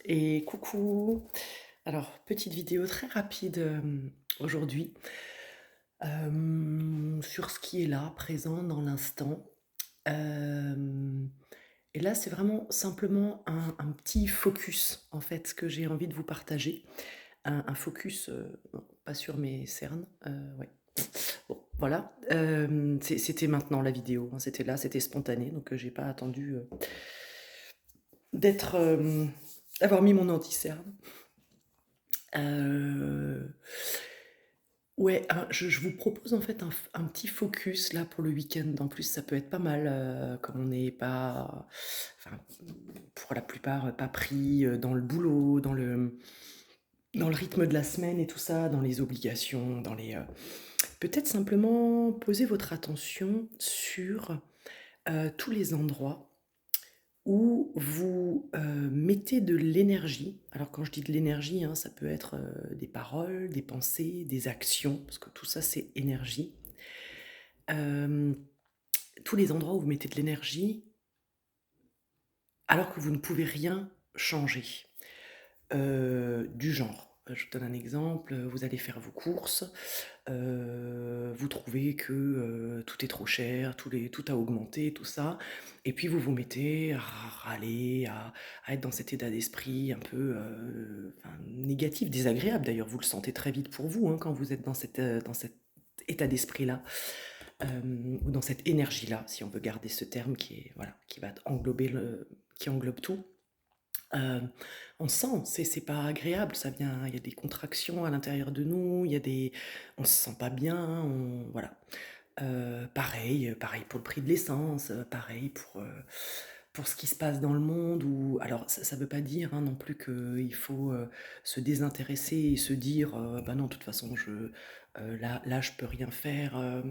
Et coucou! Alors, petite vidéo très rapide aujourd'hui sur ce qui est là, présent dans l'instant. Euh, et là, c'est vraiment simplement un petit focus, en fait, que j'ai envie de vous partager. Un focus, non, pas sur mes cernes. Ouais. Bon, voilà. C'était maintenant la vidéo, hein, c'était là, c'était spontané, donc j'ai pas attendu d'être, d'avoir mis mon anti-cerne. Heu, ouais, je vous propose en fait un petit focus là pour le week-end. En plus, ça peut être pas mal, comme on n'est pas enfin, pour la plupart, pas pris, dans le boulot, dans le rythme de la semaine et tout ça, dans les obligations, dans les, peut-être simplement poser votre attention sur, tous les endroits où vous, mettez de l'énergie. Alors quand je dis de l'énergie, hein, ça peut être, des paroles, des pensées, des actions, parce que tout ça c'est énergie. Hem, Tous les endroits où vous mettez de l'énergie, alors que vous ne pouvez rien changer. Du genre, je vous donne un exemple, vous allez faire vos courses, vous trouvez que, tout est trop cher, tout a augmenté, tout ça et puis vous vous mettez à râler, à être dans cet état d'esprit un peu, enfin négatif, désagréable d'ailleurs. Vous le sentez très vite pour vous, hein, quand vous êtes dans cet état d'esprit-là, ou dans cette énergie-là, si on veut garder ce terme qui est voilà, qui englobe tout. Heu, on sent, c'est pas agréable, ça vient il y a des contractions à l'intérieur de nous, il y a des on se sent pas bien, on voilà. Pareil pour le prix de l'essence, pareil pour ce qui se passe dans le monde ou alors ça veut pas dire, hein, non plus qu'il faut, se désintéresser et se dire, «Bah, non, de toute façon là je peux rien faire»,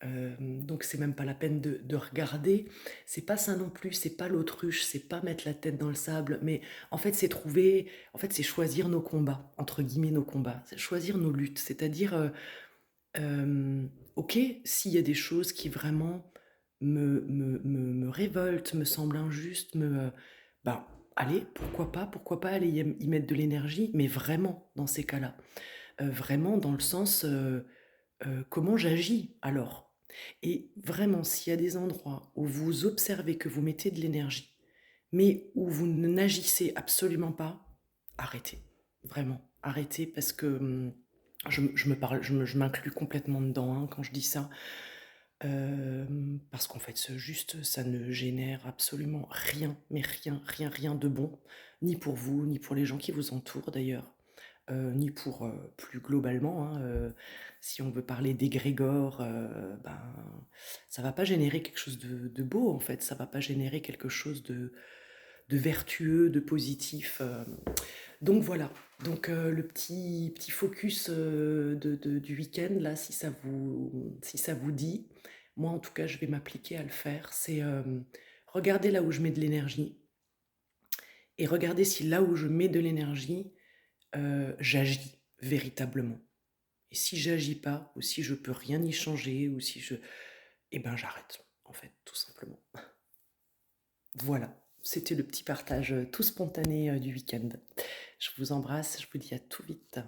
donc c'est même pas la peine de regarder. C'est pas ça non plus, c'est pas l'autruche, c'est pas mettre la tête dans le sable, mais en fait, c'est choisir nos combats, entre guillemets «nos combats», c'est choisir nos luttes. C'est-à-dire, OK, s'il y a des choses qui vraiment me révoltent, me semblent injustes, ben, allez, pourquoi pas aller y mettre de l'énergie, mais vraiment dans ces cas-là. Vraiment dans le sens, comment j'agis alors? Et vraiment, s'il y a des endroits où vous observez que vous mettez de l'énergie, mais où vous n'agissez absolument pas, arrêtez. Vraiment, arrêtez parce que, je me parle je m'inclus complètement dedans, hein, quand je dis ça. Parce qu'en fait, ce juste, ça ne génère absolument rien, mais rien, rien, rien de bon, ni pour vous, ni pour les gens qui vous entourent d'ailleurs, ni pour, plus globalement, hein, si on veut parler d'égrégore, ben, ça va pas générer quelque chose de beau en fait, ça va pas générer quelque chose de vertueux, de positif, donc voilà. Donc le petit focus, du week-end là, si ça vous dit, moi en tout cas je vais m'appliquer à le faire, c'est, regarder là où je mets de l'énergie et regarder si là où je mets de l'énergie, j'agis véritablement. Et si j'agis pas ou si je peux rien y changer ou si je eh ben, j'arrête, en fait, tout simplement. Voilà, c'était le petit partage, tout spontané, du week-end. Je vous embrasse, je vous dis à tout vite.